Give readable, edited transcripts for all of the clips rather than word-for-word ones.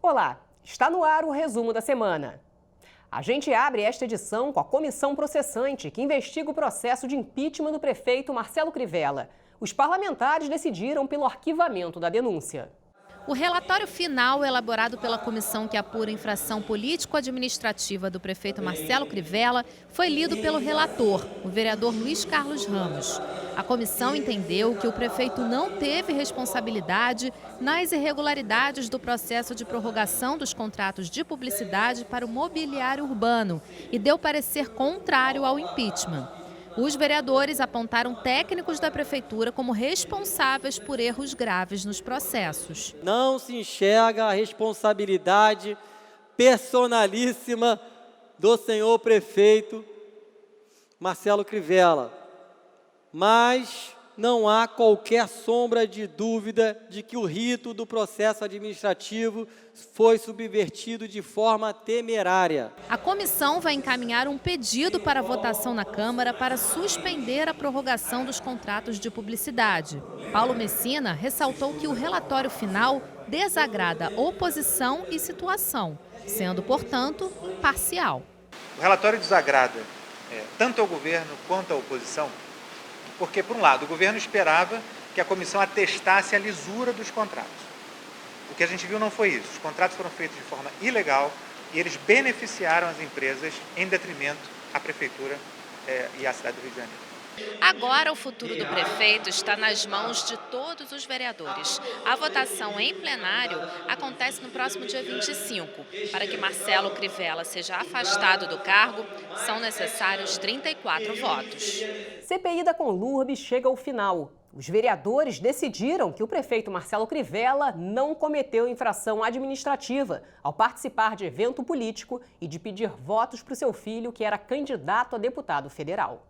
Olá, está no ar o resumo da semana. A gente abre esta edição com a comissão processante que investiga o processo de impeachment do prefeito Marcelo Crivella. Os parlamentares decidiram pelo arquivamento da denúncia. O relatório final, elaborado pela comissão que apura a infração político-administrativa do prefeito Marcelo Crivella, foi lido pelo relator, o vereador Luiz Carlos Ramos. A comissão entendeu que o prefeito não teve responsabilidade nas irregularidades do processo de prorrogação dos contratos de publicidade para o mobiliário urbano e deu parecer contrário ao impeachment. Os vereadores apontaram técnicos da prefeitura como responsáveis por erros graves nos processos. Não se enxerga a responsabilidade personalíssima do senhor prefeito Marcelo Crivella, mas não há qualquer sombra de dúvida de que o rito do processo administrativo foi subvertido de forma temerária. A comissão vai encaminhar um pedido para votação na Câmara para suspender a prorrogação dos contratos de publicidade. Paulo Messina ressaltou que o relatório final desagrada oposição e situação, sendo, portanto, parcial. O relatório desagrada tanto ao governo quanto à oposição, porque, por um lado, o governo esperava que a comissão atestasse a lisura dos contratos. O que a gente viu não foi isso. Os contratos foram feitos de forma ilegal e eles beneficiaram as empresas em detrimento à prefeitura e à cidade do Rio de Janeiro. Agora o futuro do prefeito está nas mãos de todos os vereadores. A votação em plenário acontece no próximo dia 25. Para que Marcelo Crivella seja afastado do cargo, são necessários 34 votos. CPI da Conlurb chega ao final. Os vereadores decidiram que o prefeito Marcelo Crivella não cometeu infração administrativa ao participar de evento político e de pedir votos para o seu filho, que era candidato a deputado federal.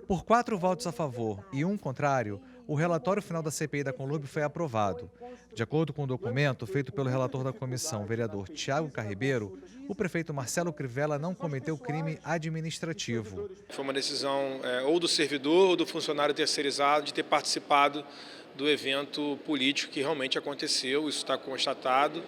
Por 4 votos a favor e 1 contrário, o relatório final da CPI da Conlurb foi aprovado. De acordo com o documento feito pelo relator da comissão, o vereador Tiago Carribeiro, o prefeito Marcelo Crivella não cometeu crime administrativo. Foi uma decisão ou do servidor ou do funcionário terceirizado de ter participado do evento político que realmente aconteceu, isso está constatado.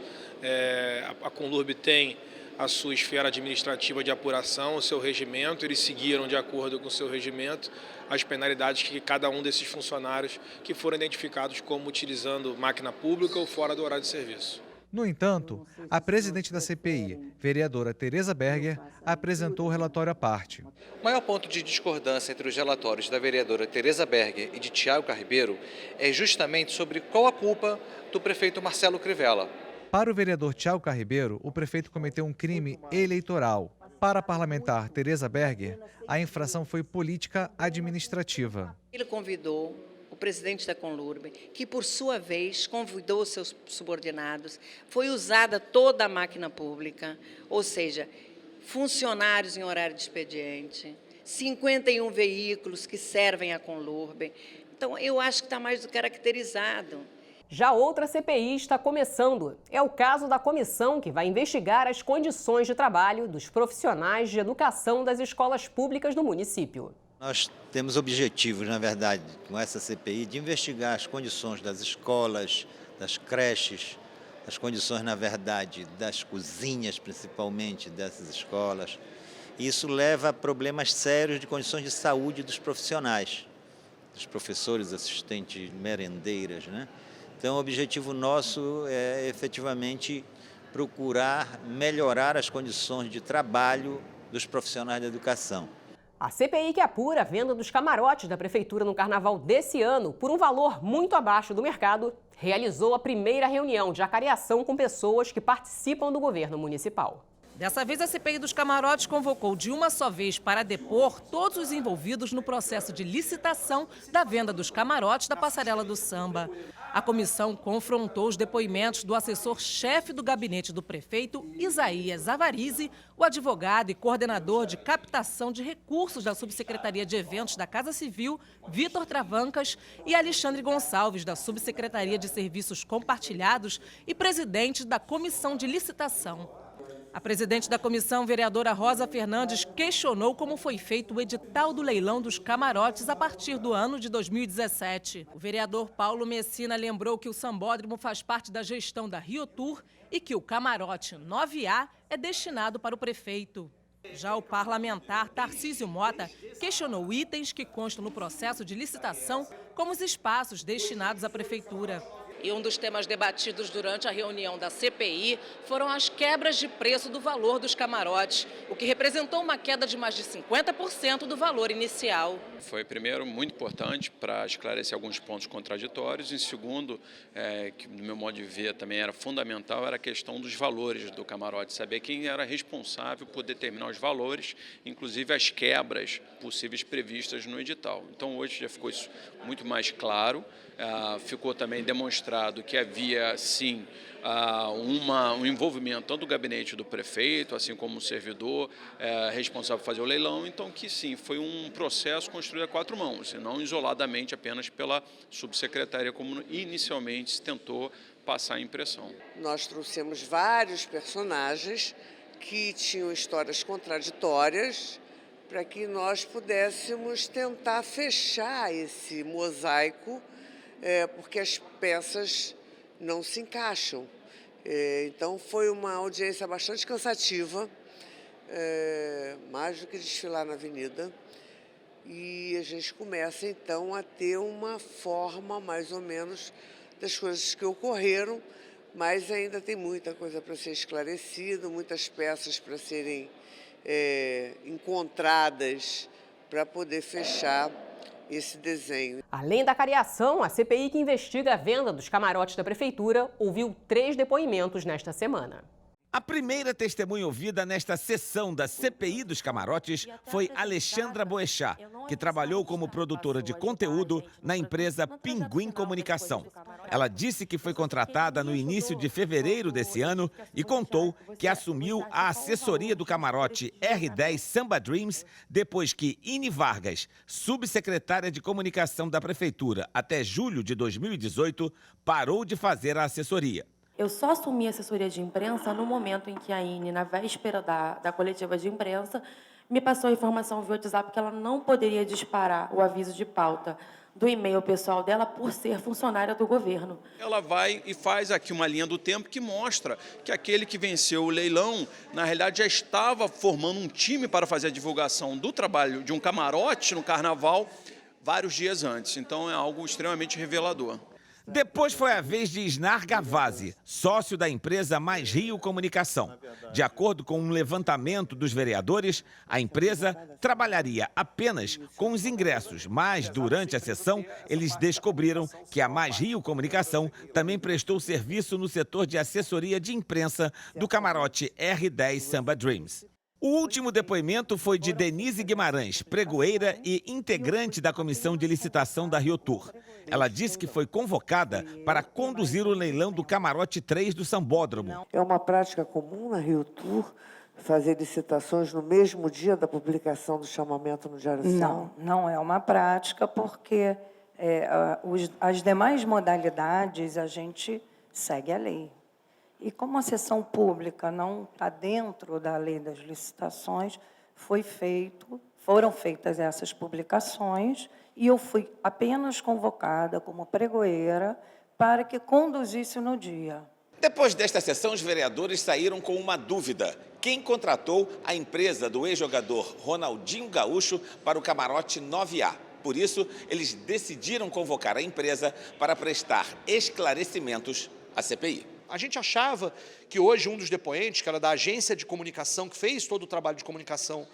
A Conlurb tem a sua esfera administrativa de apuração, o seu regimento, eles seguiram de acordo com o seu regimento as penalidades que cada um desses funcionários que foram identificados como utilizando máquina pública ou fora do horário de serviço. No entanto, a presidente da CPI, vereadora Tereza Berger, apresentou o relatório à parte. O maior ponto de discordância entre os relatórios da vereadora Tereza Berger e de Tiago Carribeiro é justamente sobre qual a culpa do prefeito Marcelo Crivella. Para o vereador Tiago Carribeiro, o prefeito cometeu um crime eleitoral. Para a parlamentar Tereza Berger, a infração foi política administrativa. Ele convidou o presidente da Conlurb, que por sua vez convidou os seus subordinados, foi usada toda a máquina pública, ou seja, funcionários em horário de expediente, 51 veículos que servem à Conlurb. Então, eu acho que está mais do que caracterizado. Já outra CPI está começando. É o caso da comissão que vai investigar as condições de trabalho dos profissionais de educação das escolas públicas do município. Nós temos objetivos, na verdade, com essa CPI, de investigar as condições das escolas, das creches, as condições, na verdade, das cozinhas, principalmente, dessas escolas. Isso leva a problemas sérios de condições de saúde dos profissionais, dos professores, assistentes, merendeiras, né? Então, o objetivo nosso é, efetivamente, procurar melhorar as condições de trabalho dos profissionais da educação. A CPI que apura a venda dos camarotes da Prefeitura no Carnaval desse ano, por um valor muito abaixo do mercado, realizou a primeira reunião de acariação com pessoas que participam do governo municipal. Dessa vez, a CPI dos camarotes convocou de uma só vez para depor todos os envolvidos no processo de licitação da venda dos camarotes da Passarela do Samba. A comissão confrontou os depoimentos do assessor-chefe do gabinete do prefeito, Isaías Avarize, o advogado e coordenador de captação de recursos da Subsecretaria de Eventos da Casa Civil, Vitor Travancas, e Alexandre Gonçalves, da Subsecretaria de Serviços Compartilhados e presidente da Comissão de Licitação. A presidente da comissão, vereadora Rosa Fernandes, questionou como foi feito o edital do leilão dos camarotes a partir do ano de 2017. O vereador Paulo Messina lembrou que o Sambódromo faz parte da gestão da RioTour e que o camarote 9A é destinado para o prefeito. Já o parlamentar Tarcísio Mota questionou itens que constam no processo de licitação, como os espaços destinados à prefeitura. E um dos temas debatidos durante a reunião da CPI foram as quebras de preço do valor dos camarotes, o que representou uma queda de mais de 50% do valor inicial. Foi, primeiro, muito importante para esclarecer alguns pontos contraditórios. E, segundo, que no meu modo de ver também era fundamental, era a questão dos valores do camarote, saber quem era responsável por determinar os valores, inclusive as quebras possíveis previstas no edital. Então, hoje já ficou isso muito mais claro, ficou também demonstrado que havia, sim, um envolvimento tanto do gabinete do prefeito, assim como o servidor responsável por fazer o leilão, então que sim, foi um processo construído a quatro mãos, e não isoladamente apenas pela subsecretaria, como inicialmente se tentou passar a impressão. Nós trouxemos vários personagens que tinham histórias contraditórias para que nós pudéssemos tentar fechar esse mosaico, porque as peças não se encaixam. Então foi uma audiência bastante cansativa, mais do que desfilar na avenida. E a gente começa então a ter uma forma mais ou menos das coisas que ocorreram, mas ainda tem muita coisa para ser esclarecida, muitas peças para serem encontradas para poder fechar esse desenho. Além da cariação, a CPI que investiga a venda dos camarotes da prefeitura ouviu 3 depoimentos nesta semana. A primeira testemunha ouvida nesta sessão da CPI dos camarotes foi Alexandra Boechat, que trabalhou como produtora de conteúdo na empresa Pinguim Comunicação. Ela disse que foi contratada no início de fevereiro desse ano e contou que assumiu a assessoria do camarote R10 Samba Dreams depois que Ine Vargas, subsecretária de comunicação da prefeitura até julho de 2018, parou de fazer a assessoria. Eu só assumi a assessoria de imprensa no momento em que a Ine, na véspera da coletiva de imprensa, me passou a informação via WhatsApp que ela não poderia disparar o aviso de pauta do e-mail pessoal dela por ser funcionária do governo. Ela vai e faz aqui uma linha do tempo que mostra que aquele que venceu o leilão, na realidade, já estava formando um time para fazer a divulgação do trabalho de um camarote no carnaval vários dias antes. Então é algo extremamente revelador. Depois foi a vez de Isnar Gavazzi, sócio da empresa Mais Rio Comunicação. De acordo com um levantamento dos vereadores, a empresa trabalharia apenas com os ingressos, mas durante a sessão eles descobriram que a Mais Rio Comunicação também prestou serviço no setor de assessoria de imprensa do camarote R10 Samba Dreams. O último depoimento foi de Denise Guimarães, pregoeira e integrante da comissão de licitação da RioTour. Ela disse que foi convocada para conduzir o leilão do camarote 3 do Sambódromo. É uma prática comum na RioTour fazer licitações no mesmo dia da publicação do chamamento no Diário Oficial? Não é uma prática, porque as demais modalidades a gente segue a lei. E como a sessão pública não está dentro da lei das licitações, foram feitas essas publicações e eu fui apenas convocada como pregoeira para que conduzisse no dia. Depois desta sessão, os vereadores saíram com uma dúvida. Quem contratou a empresa do ex-jogador Ronaldinho Gaúcho para o camarote 9A? Por isso, eles decidiram convocar a empresa para prestar esclarecimentos à CPI. A gente achava que hoje um dos depoentes, que era da agência de comunicação, que fez todo o trabalho de comunicação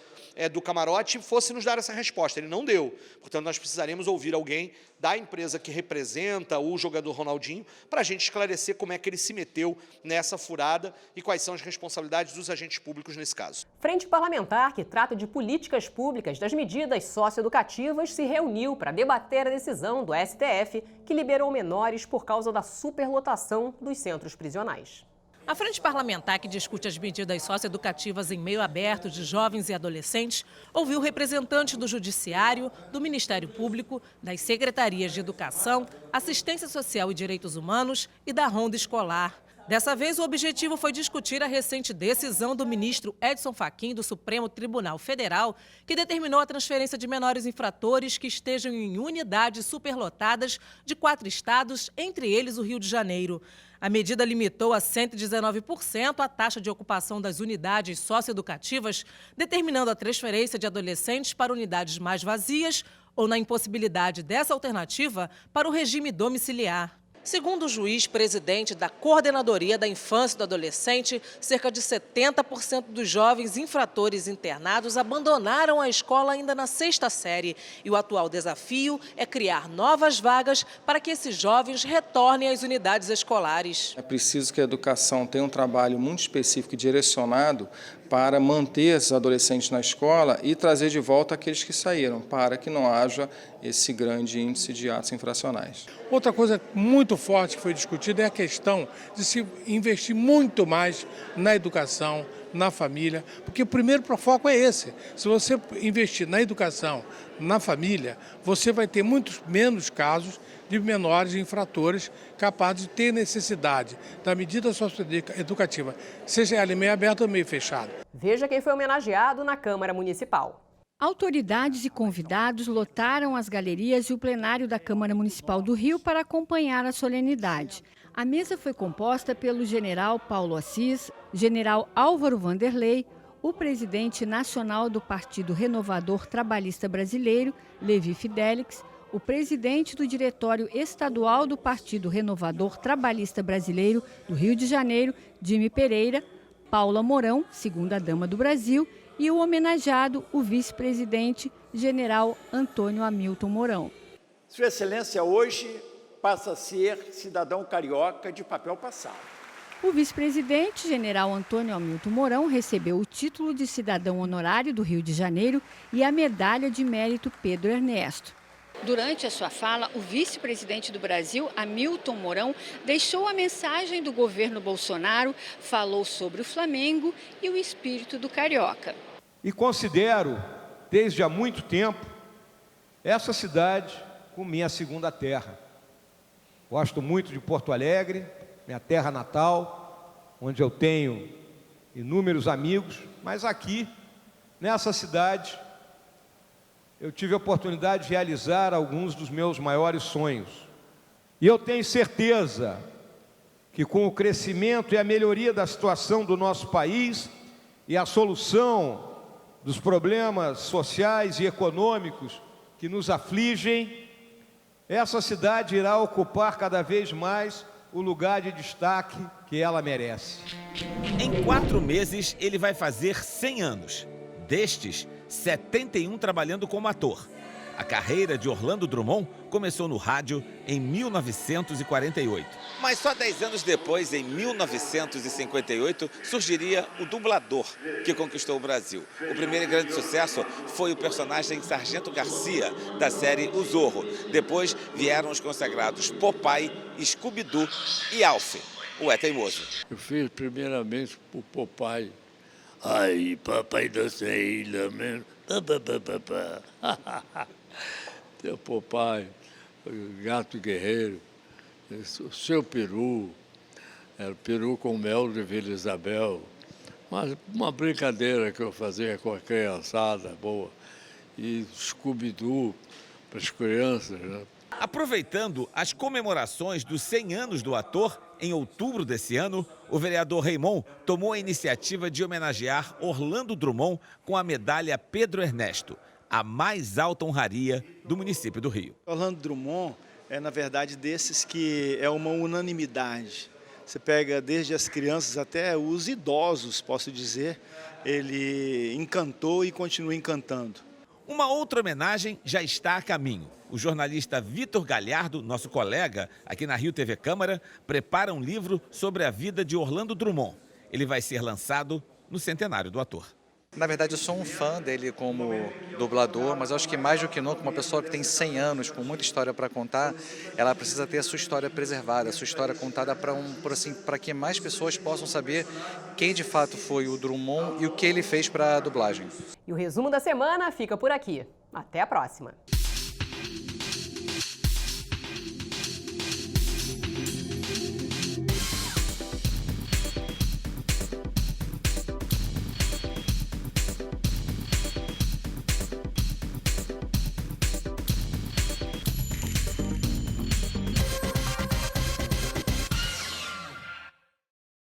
do camarote, fosse nos dar essa resposta. Ele não deu. Portanto, nós precisaremos ouvir alguém da empresa que representa o jogador Ronaldinho para a gente esclarecer como é que ele se meteu nessa furada e quais são as responsabilidades dos agentes públicos nesse caso. Frente Parlamentar, que trata de políticas públicas das medidas socioeducativas, se reuniu para debater a decisão do STF que liberou menores por causa da superlotação dos centros prisionais. A Frente Parlamentar, que discute as medidas socioeducativas em meio aberto de jovens e adolescentes, ouviu representantes do Judiciário, do Ministério Público, das Secretarias de Educação, Assistência Social e Direitos Humanos e da Ronda Escolar. Dessa vez, o objetivo foi discutir a recente decisão do ministro Edson Fachin do Supremo Tribunal Federal, que determinou a transferência de menores infratores que estejam em unidades superlotadas de 4 estados, entre eles o Rio de Janeiro. A medida limitou a 119% a taxa de ocupação das unidades socioeducativas, determinando a transferência de adolescentes para unidades mais vazias ou, na impossibilidade dessa alternativa, para o regime domiciliar. Segundo o juiz presidente da Coordenadoria da Infância e do Adolescente, cerca de 70% dos jovens infratores internados abandonaram a escola ainda na 6ª série. E o atual desafio é criar novas vagas para que esses jovens retornem às unidades escolares. É preciso que a educação tenha um trabalho muito específico e direcionado para manter esses adolescentes na escola e trazer de volta aqueles que saíram, para que não haja esse grande índice de atos infracionais. Outra coisa muito forte que foi discutida é a questão de se investir muito mais na educação, na família, porque o primeiro foco é esse. Se você investir na educação, na família, você vai ter muitos menos casos de menores infratores capazes de ter necessidade da medida socioeducativa, seja ela em meio aberto ou meio fechado. Veja quem foi homenageado na Câmara Municipal. Autoridades e convidados lotaram as galerias e o plenário da Câmara Municipal do Rio para acompanhar a solenidade. A mesa foi composta pelo general Paulo Assis, general Álvaro Vanderlei, o presidente nacional do Partido Renovador Trabalhista Brasileiro, Levi Fidelix, o presidente do Diretório Estadual do Partido Renovador Trabalhista Brasileiro do Rio de Janeiro, Dime Pereira, Paula Mourão, segunda-dama do Brasil, e o homenageado, o vice-presidente, general Antônio Hamilton Mourão. Sua Excelência hoje passa a ser cidadão carioca de papel passado. O vice-presidente, general Antônio Hamilton Mourão, recebeu o título de cidadão honorário do Rio de Janeiro e a medalha de mérito Pedro Ernesto. Durante a sua fala, o vice-presidente do Brasil, Hamilton Mourão, deixou a mensagem do governo Bolsonaro, falou sobre o Flamengo e o espírito do carioca. E considero, desde há muito tempo, essa cidade como minha segunda terra. Gosto muito de Porto Alegre, minha terra natal, onde eu tenho inúmeros amigos, mas aqui, nessa cidade, eu tive a oportunidade de realizar alguns dos meus maiores sonhos. E eu tenho certeza que com o crescimento e a melhoria da situação do nosso país e a solução dos problemas sociais e econômicos que nos afligem, essa cidade irá ocupar cada vez mais o lugar de destaque que ela merece. Em 4 meses, ele vai fazer 100 anos. Destes, 71 trabalhando como ator. A carreira de Orlando Drummond começou no rádio em 1948. Mas só 10 anos depois, em 1958, surgiria o dublador, que conquistou o Brasil. O primeiro grande sucesso foi o personagem Sargento Garcia, da série O Zorro. Depois vieram os consagrados Popeye, Scooby-Doo e Alf, o É Teimoso. Eu fiz primeiramente o Popeye. Ai, papai da Ilha mesmo. Tem o Popeye, o Gato Guerreiro, o Seu Peru, era o Peru com mel de Vila Isabel. Mas uma brincadeira que eu fazia com a criançada boa. E Scooby-Doo para as crianças, né? Aproveitando as comemorações dos 100 anos do ator, em outubro desse ano, o vereador Raymond tomou a iniciativa de homenagear Orlando Drummond com a medalha Pedro Ernesto, a mais alta honraria do município do Rio. Orlando Drummond é, na verdade, desses que é uma unanimidade. Você pega desde as crianças até os idosos, posso dizer, ele encantou e continua encantando. Uma outra homenagem já está a caminho. O jornalista Vitor Galhardo, nosso colega aqui na Rio TV Câmara, prepara um livro sobre a vida de Orlando Drummond. Ele vai ser lançado no centenário do ator. Na verdade, eu sou um fã dele como dublador, mas acho que mais do que nunca, uma pessoa que tem 100 anos, com muita história para contar, ela precisa ter a sua história preservada, a sua história contada para que mais pessoas possam saber quem de fato foi o Drummond e o que ele fez para a dublagem. E o resumo da semana fica por aqui. Até a próxima!